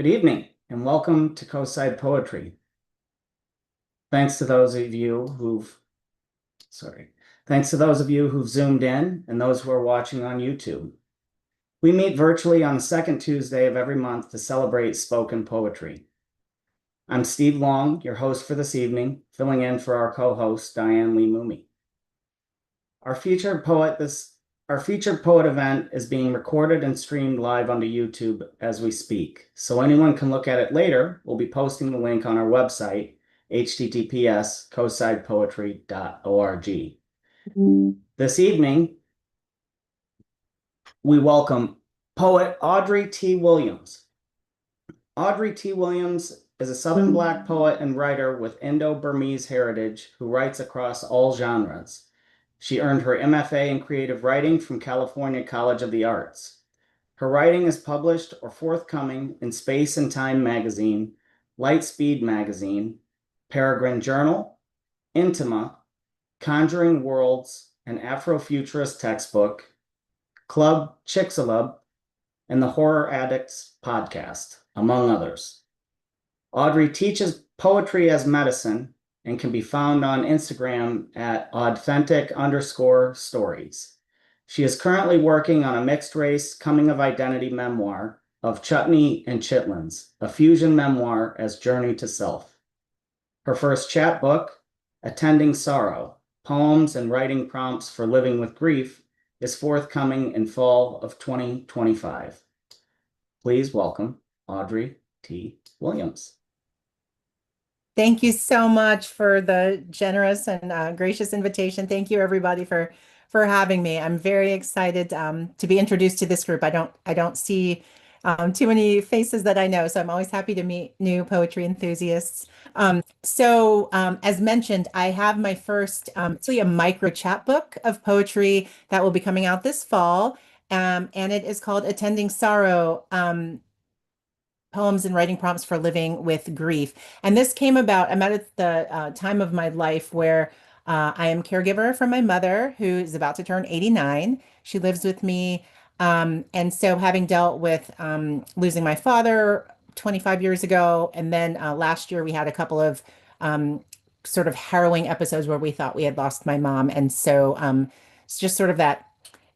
Good evening and welcome to Coastside Poetry. Thanks to those of you who've, Thanks to those of you who've zoomed in and those who are watching on YouTube. We meet virtually on the second Tuesday of every month to celebrate spoken poetry. I'm Steve Long, your host for this evening, filling in for our co-host, Diane Lee Moomey. Our featured poet event is being recorded and streamed live onto YouTube as we speak, so anyone can look at it later. We'll be posting the link on our website, https://coastsidepoetry.org. This evening, we welcome poet Audrey T. Williams. Audrey T. Williams is a Southern Black poet and writer with Indo-Burmese heritage who writes across all genres. She earned her MFA in creative writing from California College of the Arts. Her writing is published or forthcoming in Space and Time Magazine, Lightspeed Magazine, Peregrine Journal, Intima, Conjuring Worlds, an Afrofuturist Textbook, Club Chicxulub, and the HorrorAddicts podcast, among others. Audrey teaches poetry as medicine and can be found on Instagram at authentic_stories. She is currently working on a mixed-race coming-of-identity memoir of Chutney and Chitlins, a fusion memoir as journey to self. Her first chapbook, Attending Sorrow, Poems and Writing Prompts for Living with Grief, is forthcoming in fall of 2025. Please welcome Audrey T. Williams. Thank you so much for the generous and gracious invitation. Thank you, everybody, for having me. I'm very excited to be introduced to this group. I don't see too many faces that I know, so I'm always happy to meet new poetry enthusiasts. As mentioned, I have my first, actually a micro chapbook of poetry that will be coming out this fall, and it is called Attending Sorrow. Poems and writing prompts for living with grief. And this came about, I'm at the time of my life where I am caregiver for my mother, who is about to turn 89. She lives with me. And so having dealt with losing my father 25 years ago, and then last year we had a couple of sort of harrowing episodes where we thought we had lost my mom. And so it's just sort of that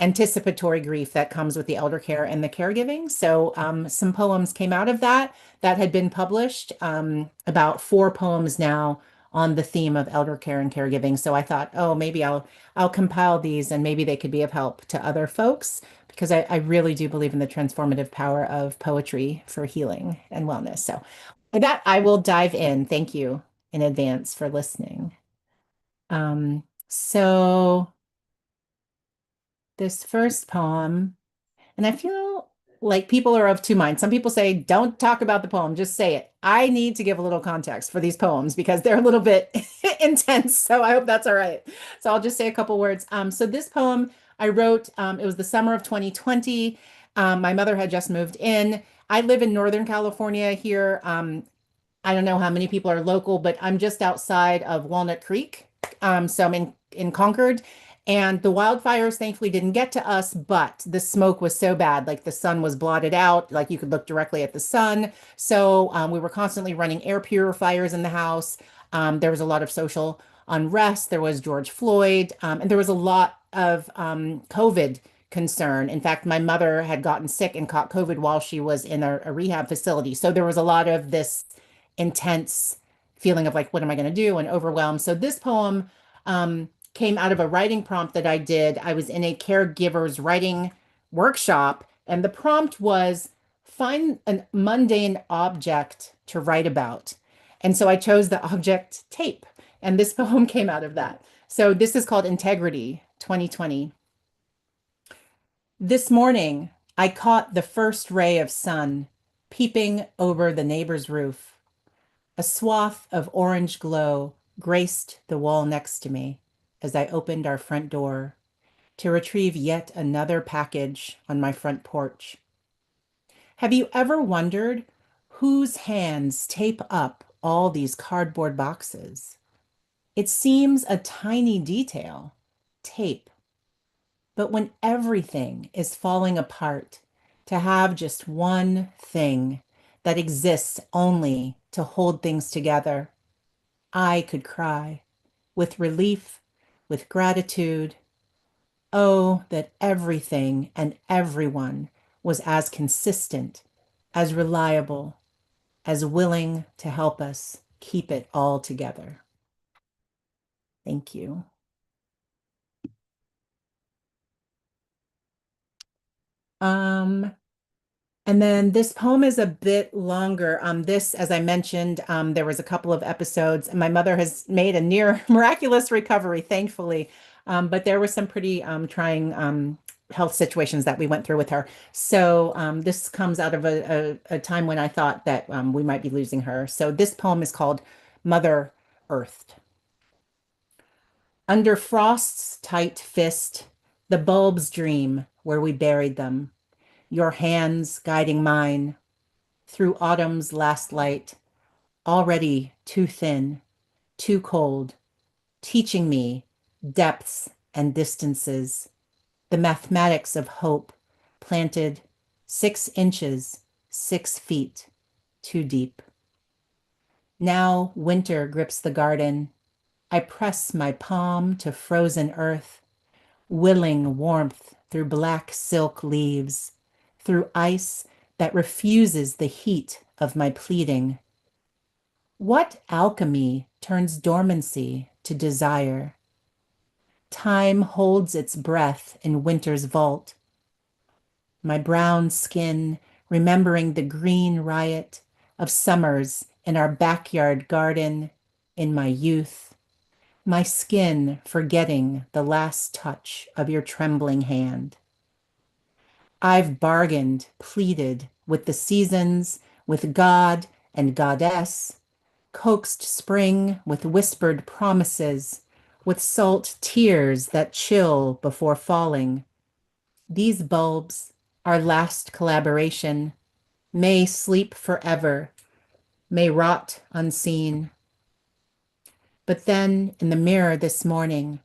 anticipatory grief that comes with the elder care and the caregiving. So some poems came out of that had been published, about 4 poems now on the theme of elder care and caregiving. So I thought, oh, maybe I'll compile these and maybe they could be of help to other folks, because I really do believe in the transformative power of poetry for healing and wellness. So with that, I will dive in. Thank you in advance for listening. So this first poem, and I feel like people are of two minds. Some people say, don't talk about the poem, just say it. I need to give a little context for these poems because they're a little bit intense. So I hope that's all right. So I'll just say a couple words. So this poem I wrote, it was the summer of 2020. My mother had just moved in. I live in Northern California here. I don't know how many people are local, but I'm just outside of Walnut Creek. So I'm in Concord. And the wildfires thankfully didn't get to us, but the smoke was so bad, like the sun was blotted out, like you could look directly at the sun. So we were constantly running air purifiers in the house. There was a lot of social unrest. There was George Floyd, and there was a lot of COVID concern. In fact, my mother had gotten sick and caught COVID while she was in a rehab facility. So there was a lot of this intense feeling of like, what am I going to do? And overwhelmed. So this poem came out of a writing prompt that I did. I was in a caregiver's writing workshop, and the prompt was find a mundane object to write about. And so I chose the object tape, and this poem came out of that. So this is called Integrity 2020. This morning, I caught the first ray of sun peeping over the neighbor's roof. A swath of orange glow graced the wall next to me as I opened our front door to retrieve yet another package on my front porch. Have you ever wondered whose hands tape up all these cardboard boxes? It seems a tiny detail, tape, but when everything is falling apart, to have just one thing that exists only to hold things together. I could cry with relief, with gratitude. Oh, that everything and everyone was as consistent, as reliable, as willing to help us keep it all together. Thank you. Um, and then this poem is a bit longer. This, as I mentioned, there was a couple of episodes, and my mother has made a near miraculous recovery, thankfully. But there were some pretty trying health situations that we went through with her. So this comes out of a time when I thought that we might be losing her. So this poem is called Mother Earthed. Under frost's tight fist, the bulbs dream where we buried them, your hands guiding mine through autumn's last light, already too thin, too cold, teaching me depths and distances, the mathematics of hope planted 6 inches, 6 feet too deep. Now winter grips the garden. I press my palm to frozen earth, willing warmth through black silk leaves, through ice that refuses the heat of my pleading. What alchemy turns dormancy to desire? Time holds its breath in winter's vault. My brown skin remembering the green riot of summers in our backyard garden in my youth. My skin forgetting the last touch of your trembling hand. I've bargained, pleaded with the seasons, with God and Goddess, coaxed spring with whispered promises, with salt tears that chill before falling. These bulbs, our last collaboration, may sleep forever, may rot unseen. But then in the mirror this morning,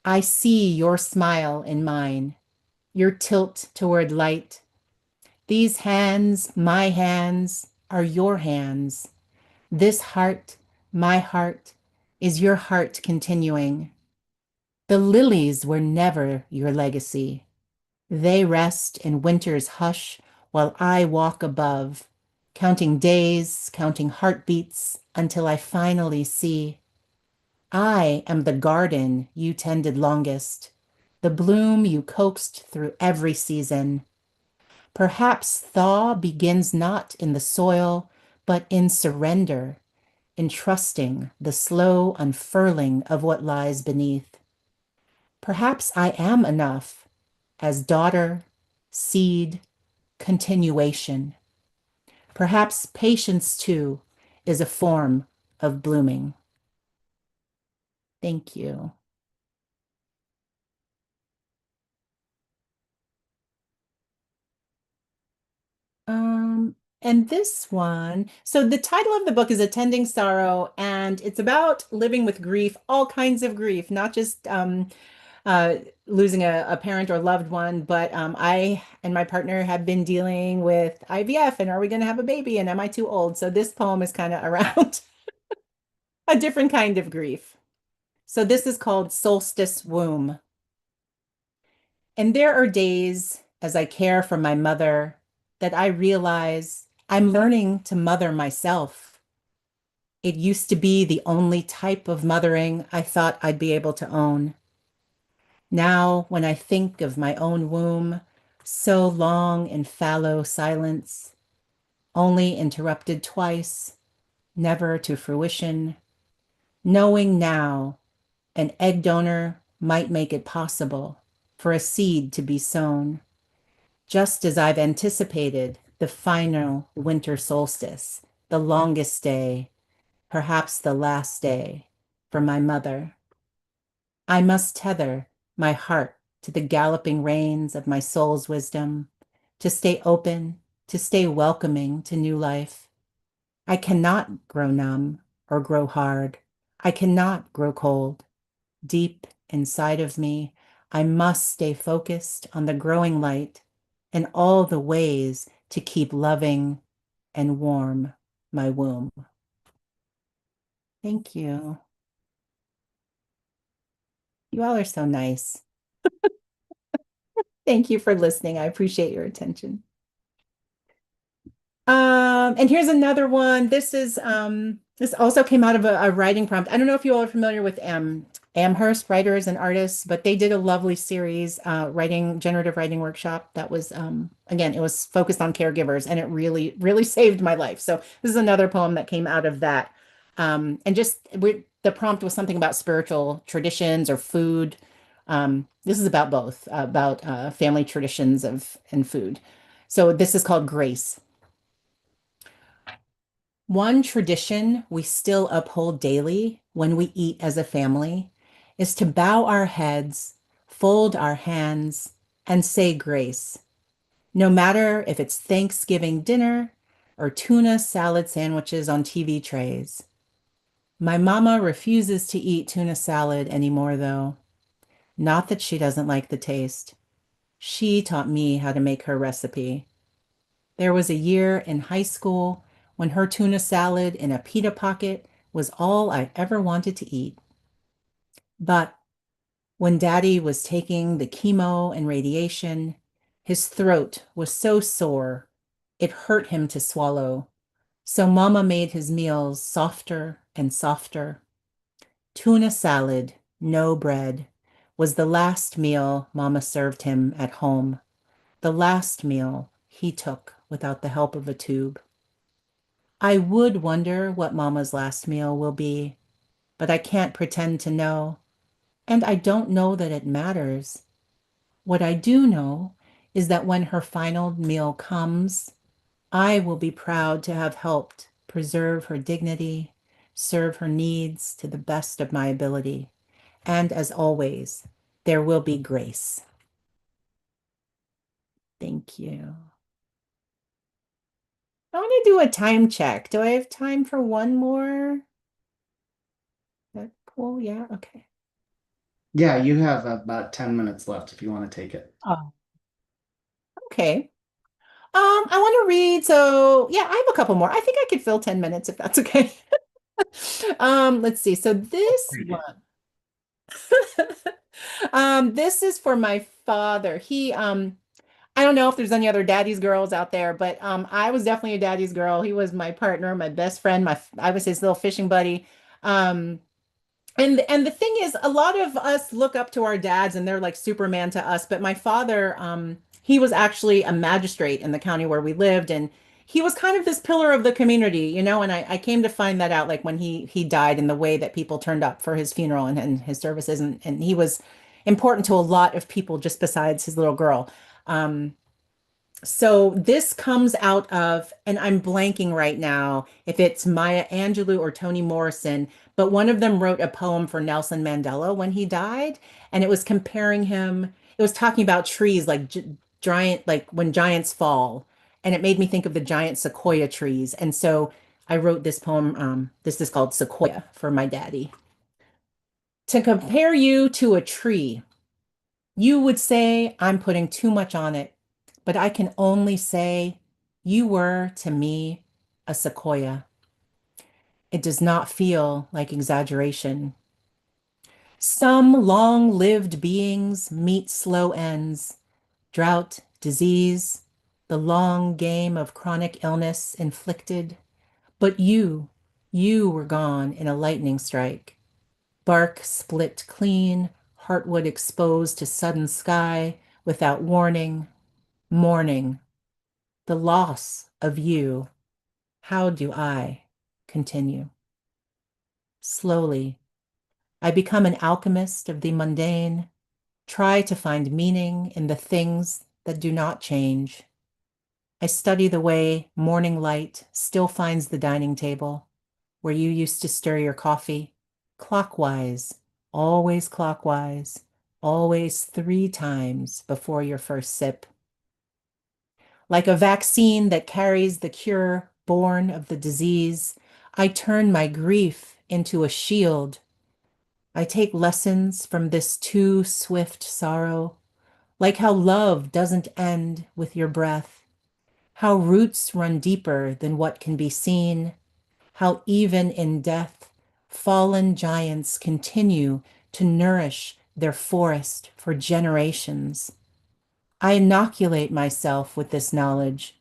I see your smile in mine, your tilt toward light. These hands, my hands, are your hands. This heart, my heart, is your heart continuing. The lilies were never your legacy. They rest in winter's hush while I walk above, counting days, counting heartbeats until I finally see. I am the garden you tended longest, the bloom you coaxed through every season. Perhaps thaw begins not in the soil, but in surrender, in trusting the slow unfurling of what lies beneath. Perhaps I am enough as daughter, seed, continuation. Perhaps patience, too, is a form of blooming. Thank you. And this one, so the title of the book is Attending Sorrow, and it's about living with grief, all kinds of grief, not just uh, losing a parent or loved one, but I and my partner have been dealing with IVF and are we going to have a baby and am I too old? So this poem is kind of around a different kind of grief. So this is called Solstice Womb. And there are days as I care for my mother that I realize I'm learning to mother myself. It used to be the only type of mothering I thought I'd be able to own. Now, when I think of my own womb, so long in fallow silence, only interrupted twice, never to fruition, knowing now an egg donor might make it possible for a seed to be sown, just as I've anticipated the final winter solstice, the longest day, perhaps the last day for my mother. I must tether my heart to the galloping reins of my soul's wisdom, to stay open, to stay welcoming to new life. I cannot grow numb or grow hard. I cannot grow cold. Deep inside of me, I must stay focused on the growing light and all the ways to keep loving, and warm my womb. Thank you. You all are so nice. Thank you for listening. I appreciate your attention. And here's another one. This also came out of a writing prompt. I don't know if you all are familiar with Amherst writers and artists, but they did a lovely series, generative writing workshop that was again, it was focused on caregivers and it really, really saved my life. So this is another poem that came out of that. The prompt was something about spiritual traditions or food. This is about both, about family traditions of and food. So this is called Grace. One tradition we still uphold daily when we eat as a family is to bow our heads, fold our hands, and say grace. No matter if it's Thanksgiving dinner or tuna salad sandwiches on TV trays. My mama refuses to eat tuna salad anymore, though. Not that she doesn't like the taste. She taught me how to make her recipe. There was a year in high school when her tuna salad in a pita pocket was all I ever wanted to eat. But when Daddy was taking the chemo and radiation, his throat was so sore it hurt him to swallow. So Mama made his meals softer and softer. Tuna salad, no bread, was the last meal Mama served him at home, the last meal he took without the help of a tube. I would wonder what Mama's last meal will be, but I can't pretend to know, and I don't know that it matters. What I do know is that when her final meal comes, I will be proud to have helped preserve her dignity, serve her needs to the best of my ability, and as always, there will be grace. Thank you. I want to do a time check. Do I have time for one more? That cool? Yeah, okay. Yeah, you have about 10 minutes left if you want to take it. Oh, okay. I want to read, so yeah, I have a couple more. I think I could fill 10 minutes if that's okay. Let's see. So this one, this is for my father. I don't know if there's any other daddy's girls out there, but I was definitely a daddy's girl. He was my partner, my best friend, I was his little fishing buddy. Um, and the thing is, a lot of us look up to our dads and they're like Superman to us. But my father, he was actually a magistrate in the county where we lived, and he was kind of this pillar of the community, you know. And I came to find that out like when he died and the way that people turned up for his funeral and his services, and he was important to a lot of people just besides his little girl. Um, so this comes out of, and I'm blanking right now if it's Maya Angelou or Toni Morrison, but one of them wrote a poem for Nelson Mandela when he died, and it was comparing him, it was talking about trees like giant, like when giants fall, and it made me think of the giant sequoia trees. And so I wrote this poem, this is called Sequoia for my daddy. To compare you to a tree, you would say I'm putting too much on it, but I can only say you were to me a sequoia. It does not feel like exaggeration. Some long-lived beings meet slow ends, drought, disease, the long game of chronic illness inflicted. But you were gone in a lightning strike. Bark split clean, heartwood exposed to sudden sky without warning, mourning, the loss of you. How do I continue? Slowly, I become an alchemist of the mundane, try to find meaning in the things that do not change. I study the way morning light still finds the dining table where you used to stir your coffee, clockwise, always 3 times before your first sip. Like a vaccine that carries the cure born of the disease, I turn my grief into a shield. I take lessons from this too swift sorrow, like how love doesn't end with your breath. how roots run deeper than what can be seen, how even in death, fallen giants continue to nourish their forest for generations. I inoculate myself with this knowledge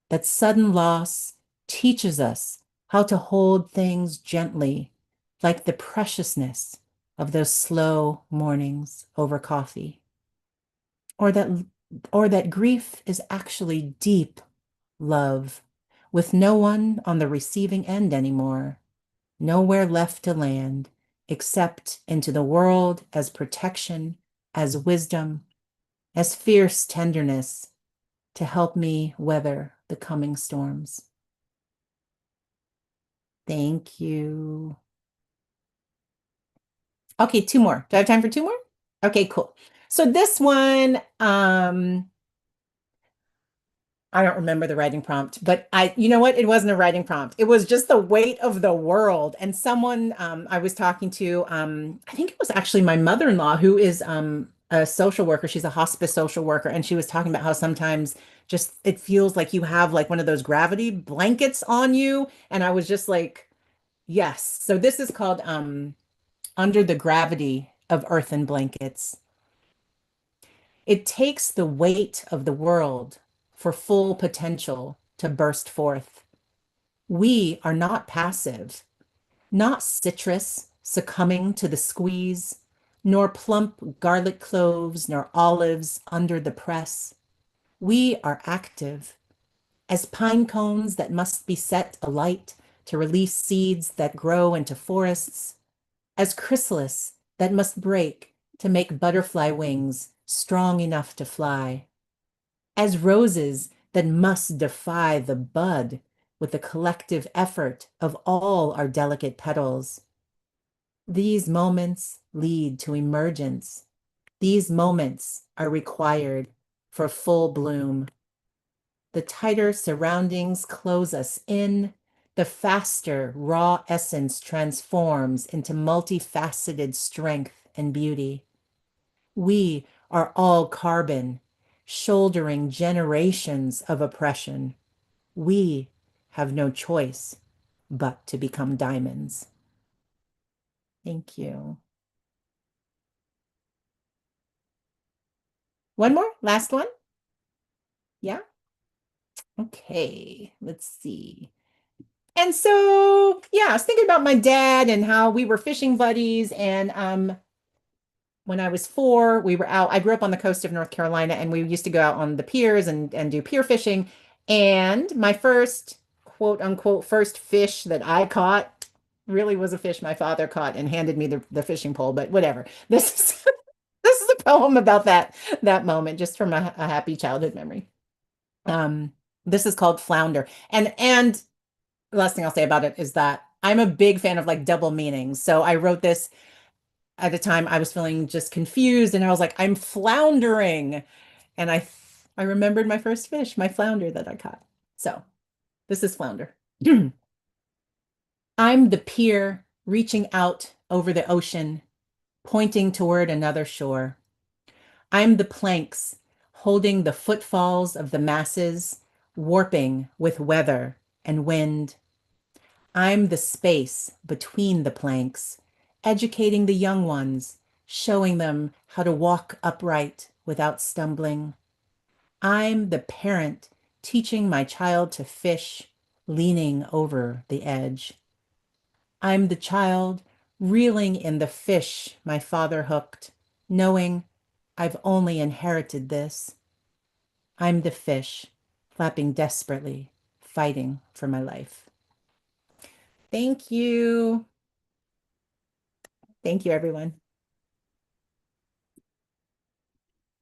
that sudden loss teaches us how to hold things gently, like the preciousness of those slow mornings over coffee, or that grief is actually deep love, with no one on the receiving end anymore, nowhere left to land except into the world as protection, as wisdom, as fierce tenderness to help me weather the coming storms. Thank you. Okay, two more. Do I have time for two more? Okay, cool. So this one, I don't remember the writing prompt, but you know what? It wasn't a writing prompt. It was just the weight of the world. And someone I was talking to, I think it was actually my mother-in-law, who is a social worker. She's a hospice social worker. And she was talking about how sometimes just it feels like you have like one of those gravity blankets on you. And I was just like, yes. So this is called Under the Gravity of Earthen Blankets. It takes the weight of the world for full potential to burst forth. We are not passive, not citrus succumbing to the squeeze, nor plump garlic cloves, nor olives under the press. We are active, as pine cones that must be set alight to release seeds that grow into forests, as chrysalis that must break to make butterfly wings strong enough to fly, as roses that must defy the bud with the collective effort of all our delicate petals. These moments lead to emergence. These moments are required for full bloom. The tighter surroundings close us in. The faster raw essence transforms into multifaceted strength and beauty. We are all carbon, shouldering generations of oppression. We have no choice but to become diamonds. Thank you. One more, last one. Yeah. Okay, let's see. And so, yeah, I was thinking about my dad and how we were fishing buddies. And when I was 4, we were out. I grew up on the coast of North Carolina, and we used to go out on the piers and do pier fishing. And my first, quote unquote, first fish that I caught really was a fish my father caught and handed me the fishing pole, but whatever. This is this is a poem about that moment, just from a happy childhood memory. This is called Flounder. And the last thing I'll say about it is that I'm a big fan of like double meanings. So I wrote this at a time I was feeling just confused, and I was like, I'm floundering. And I remembered my first fish, my flounder that I caught. So this is Flounder. I'm the pier reaching out over the ocean, pointing toward another shore. I'm the planks holding the footfalls of the masses, warping with weather and wind. I'm the space between the planks, educating the young ones, showing them how to walk upright without stumbling. I'm the parent teaching my child to fish, leaning over the edge. I'm the child reeling in the fish my father hooked, knowing I've only inherited this. I'm the fish, flapping desperately, fighting for my life. Thank you. Thank you, everyone.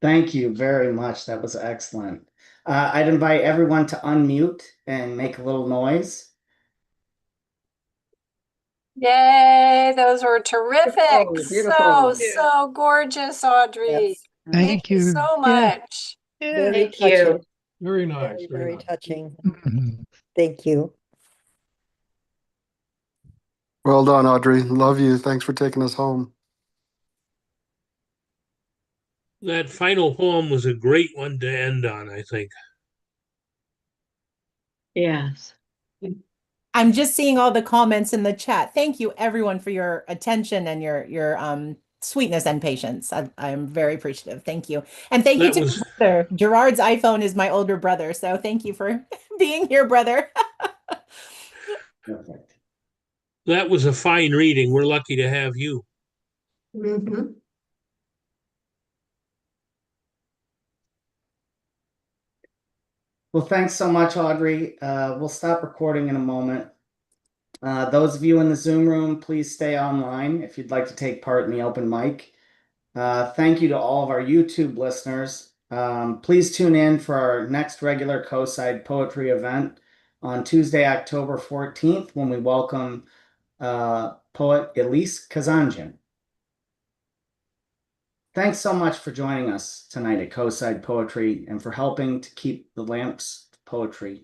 Thank you very much. That was excellent. I'd invite everyone to unmute and make a little noise. Yay, those were terrific. Beautiful. So gorgeous, Audrey. Yes. Thank you so much. Yeah. Very Thank touching. you. Very nice. Very nice. touching. Mhm. Thank you. Well done, Audrey. Love you. Thanks for taking us home. That final poem was a great one to end on, I think. Yes. I'm just seeing all the comments in the chat. Thank you everyone for your attention and your sweetness and patience. I'm very appreciative. Thank you. And thank you That to was my brother. Gerard's iPhone is my older brother. So thank you for being here, brother. Perfect. that was a fine reading. We're lucky to have you. Mhm. Well, thanks so much, Audrey. We'll stop recording in a moment. Those of you in the Zoom room, please stay online if you'd like to take part in the open mic. Thank you to all of our YouTube listeners. Please tune in for our next regular Co-Side Poetry event on Tuesday, October 14th, when we welcome poet Elise Kazanjian. Thanks so much for joining us tonight at Co-Side Poetry and for helping to keep the lamps of poetry